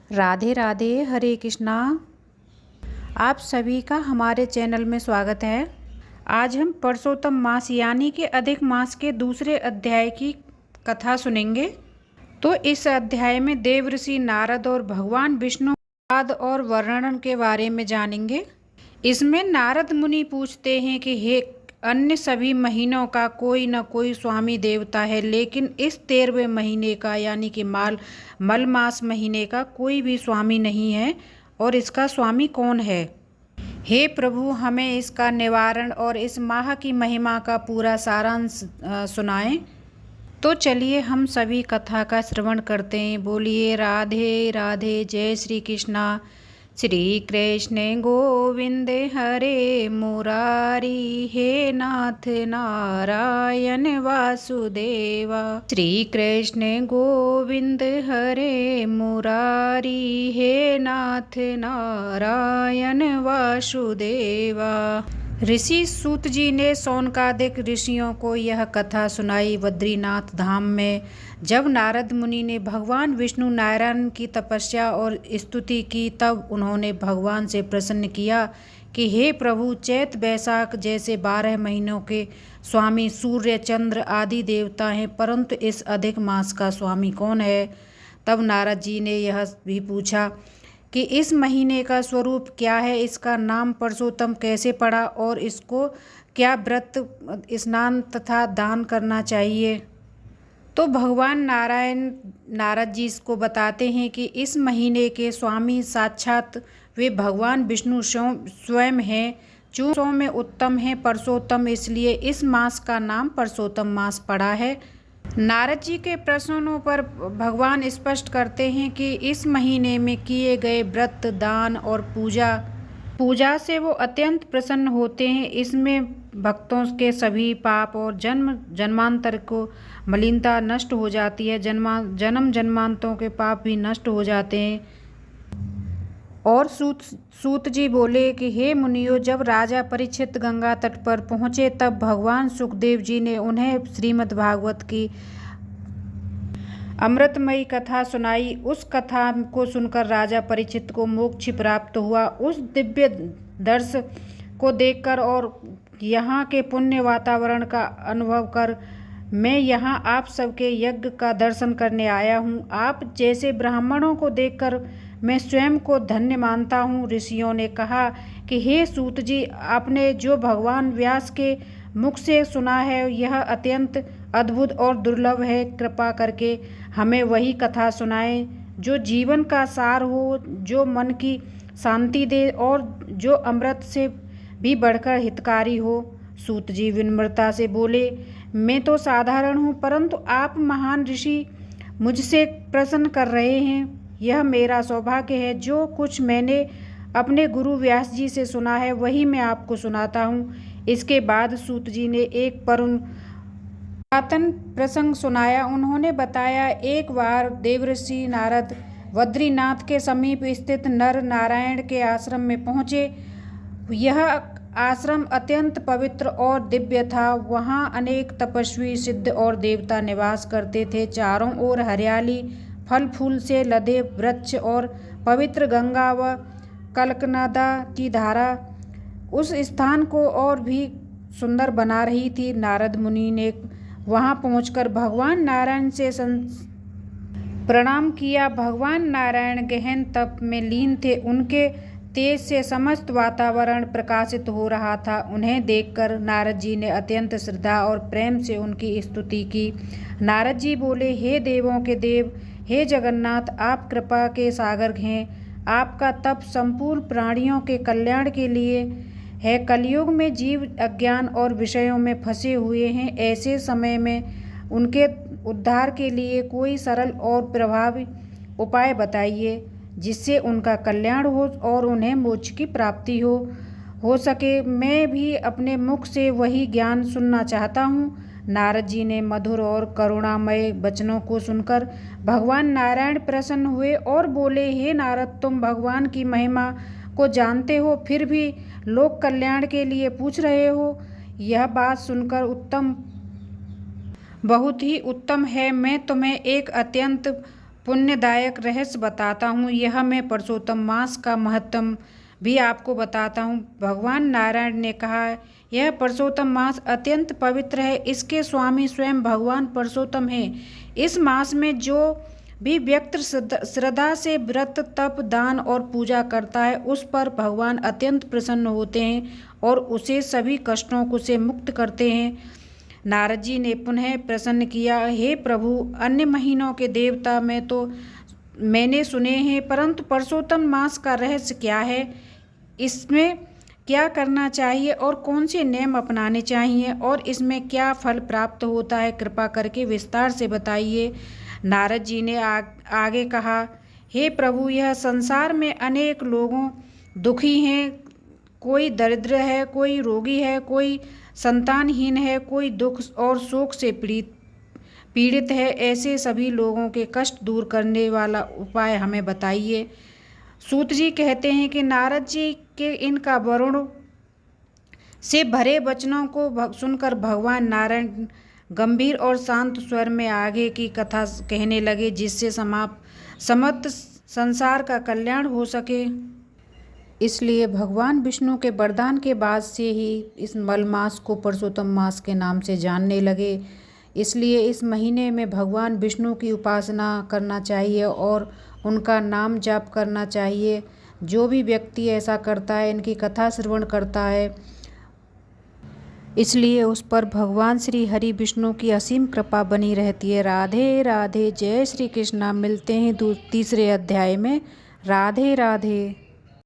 राधे राधे, हरे कृष्णा। आप सभी का हमारे चैनल में स्वागत है। आज हम पुरुषोत्तम मास यानी कि अधिक मास के दूसरे अध्याय की कथा सुनेंगे। तो इस अध्याय में देवर्षि नारद और भगवान विष्णु आद और वर्णन के बारे में जानेंगे। इसमें नारद मुनि पूछते हैं कि हे अन्य सभी महीनों का कोई न कोई स्वामी देवता है, लेकिन इस 13वें महीने का यानी कि मल मास महीने का कोई भी स्वामी नहीं है, और इसका स्वामी कौन है? हे प्रभु, हमें इसका निवारण और इस माह की महिमा का पूरा सारांश सुनाएं। तो चलिए हम सभी कथा का श्रवण करते हैं। बोलिए राधे राधे, जय श्री कृष्णा। श्री कृष्ण गोविंद हरे मुरारी, हे नाथ नारायण वासुदेवा। श्री कृष्ण गोविंद हरे मुरारी, हे नाथ नारायण वासुदेवा। ऋषि सूत जी ने शौनकादिक ऋषियों को यह कथा सुनाई। बद्रीनाथ धाम में जब नारद मुनि ने भगवान विष्णु नारायण की तपस्या और स्तुति की, तब उन्होंने भगवान से प्रश्न किया कि हे प्रभु, चैत वैशाख जैसे 12 महीनों के स्वामी सूर्य चंद्र आदि देवता हैं, परंतु इस अधिक मास का स्वामी कौन है? तब नारद जी ने यह भी पूछा कि इस महीने का स्वरूप क्या है, इसका नाम पुरुषोत्तम कैसे पड़ा और इसको क्या व्रत, स्नान तथा दान करना चाहिए? तो भगवान नारायण नारद जी इसको बताते हैं कि इस महीने के स्वामी साक्षात वे भगवान विष्णु स्वयं हैं, जो सौ में उत्तम हैं, पुरुषोत्तम, इसलिए इस मास का नाम पुरुषोत्तम मास पड़ा है। नारद जी के प्रश्नों पर भगवान स्पष्ट करते हैं कि इस महीने में किए गए व्रत, दान और पूजा से वो अत्यंत प्रसन्न होते हैं। इसमें भक्तों के सभी पाप और जन्मांतर को मलिनता नष्ट हो जाती है। जन्म जन्मांतरों के पाप भी नष्ट हो जाते हैं। और सूत जी बोले कि हे मुनियों, जब राजा परीक्षित गंगा तट पर पहुँचे, तब भगवान सुखदेव जी ने उन्हें श्रीमद् भागवत की अमृतमयी कथा सुनाई। उस कथा को सुनकर राजा परीक्षित को मोक्ष प्राप्त हुआ। उस दिव्य दर्शन को देखकर और यहाँ के पुण्य वातावरण का अनुभव कर मैं यहाँ आप सबके यज्ञ का दर्शन करने आया हूँ। आप जैसे ब्राह्मणों को देखकर मैं स्वयं को धन्य मानता हूँ। ऋषियों ने कहा कि हे सूत जी, आपने जो भगवान व्यास के मुख से सुना है यह अत्यंत अद्भुत और दुर्लभ है। कृपा करके हमें वही कथा सुनाएं जो जीवन का सार हो, जो मन की शांति दे और जो अमृत से भी बढ़कर हितकारी हो। सूत जी विनम्रता से बोले, मैं तो साधारण हूँ, परंतु आप महान ऋषि मुझसे प्रश्न कर रहे हैं। यह मेरा सौभाग्य है। जो कुछ मैंने अपने गुरु व्यास जी से सुना है वही मैं आपको सुनाता हूँ। इसके बाद सूत जी ने एक पुरातन प्रसंग सुनाया। उन्होंने बताया, एक बार देवर्षि नारद बद्रीनाथ के समीप स्थित नर नारायण के आश्रम में पहुँचे। यह आश्रम अत्यंत पवित्र और दिव्य था। वहाँ अनेक तपस्वी, सिद्ध और देवता निवास करते थे। चारों ओर हरियाली, फल फूल से लदे वृक्ष और पवित्र गंगा व कलकनदा की धारा उस स्थान को और भी सुंदर बना रही थी। नारद मुनि ने वहां पहुंचकर भगवान नारायण से प्रणाम किया। भगवान नारायण गहन तप में लीन थे। उनके तेज से समस्त वातावरण प्रकाशित हो रहा था। उन्हें देखकर नारद जी ने अत्यंत श्रद्धा और प्रेम से उनकी स्तुति की। नारद जी बोले, हे देवों के देव, हे जगन्नाथ, आप कृपा के सागर हैं। आपका तप संपूर्ण प्राणियों के कल्याण के लिए है। कलयुग में जीव अज्ञान और विषयों में फंसे हुए हैं। ऐसे समय में उनके उद्धार के लिए कोई सरल और प्रभावी उपाय बताइए, जिससे उनका कल्याण हो और उन्हें मोक्ष की प्राप्ति हो सके। मैं भी अपने मुख से वही ज्ञान सुनना चाहता हूँ। नारद जी ने मधुर और करुणामय वचनों को सुनकर भगवान नारायण प्रसन्न हुए और बोले, हे नारद, तुम भगवान की महिमा को जानते हो, फिर भी लोक कल्याण के लिए पूछ रहे हो। यह बात सुनकर बहुत ही उत्तम है। मैं तुम्हें एक अत्यंत पुण्यदायक रहस्य बताता हूँ। यह मैं पुरुषोत्तम मास का महत्व भी आपको बताता हूँ। भगवान नारायण ने कहा, यह पुरुषोत्तम मास अत्यंत पवित्र है। इसके स्वामी स्वयं भगवान पुरुषोत्तम हैं। इस मास में जो भी व्यक्ति श्रद्धा से व्रत, तप, दान और पूजा करता है, उस पर भगवान अत्यंत प्रसन्न होते हैं और उसे सभी कष्टों को से मुक्त करते हैं। नारद जी ने पुनः प्रश्न किया, हे प्रभु, अन्य महीनों के देवता में तो मैंने सुने हैं, परंतु पुरुषोत्तम मास का रहस्य क्या है? इसमें क्या करना चाहिए और कौन से नियम अपनाने चाहिए और इसमें क्या फल प्राप्त होता है? कृपा करके विस्तार से बताइए। नारद जी ने आगे कहा, हे प्रभु, यह संसार में अनेक लोगों दुखी हैं। कोई दरिद्र है, कोई रोगी है, कोई संतानहीन है, कोई दुख और शोक से पीड़ित है। ऐसे सभी लोगों के कष्ट दूर करने वाला उपाय हमें बताइए। सूत जी कहते हैं कि नारद जी के इनका वरुण से भरे वचनों को सुनकर भगवान नारायण गंभीर और शांत स्वर में आगे की कथा कहने लगे, जिससे समस्त संसार का कल्याण हो सके। इसलिए भगवान विष्णु के वरदान के बाद से ही इस मलमास को पुरुषोत्तम मास के नाम से जानने लगे। इसलिए इस महीने में भगवान विष्णु की उपासना करना चाहिए और उनका नाम जाप करना चाहिए। जो भी व्यक्ति ऐसा करता है, इनकी कथा श्रवण करता है, इसलिए उस पर भगवान श्री हरि विष्णु की असीम कृपा बनी रहती है। राधे राधे, जय श्री कृष्णा। मिलते हैं तीसरे अध्याय में। राधे राधे।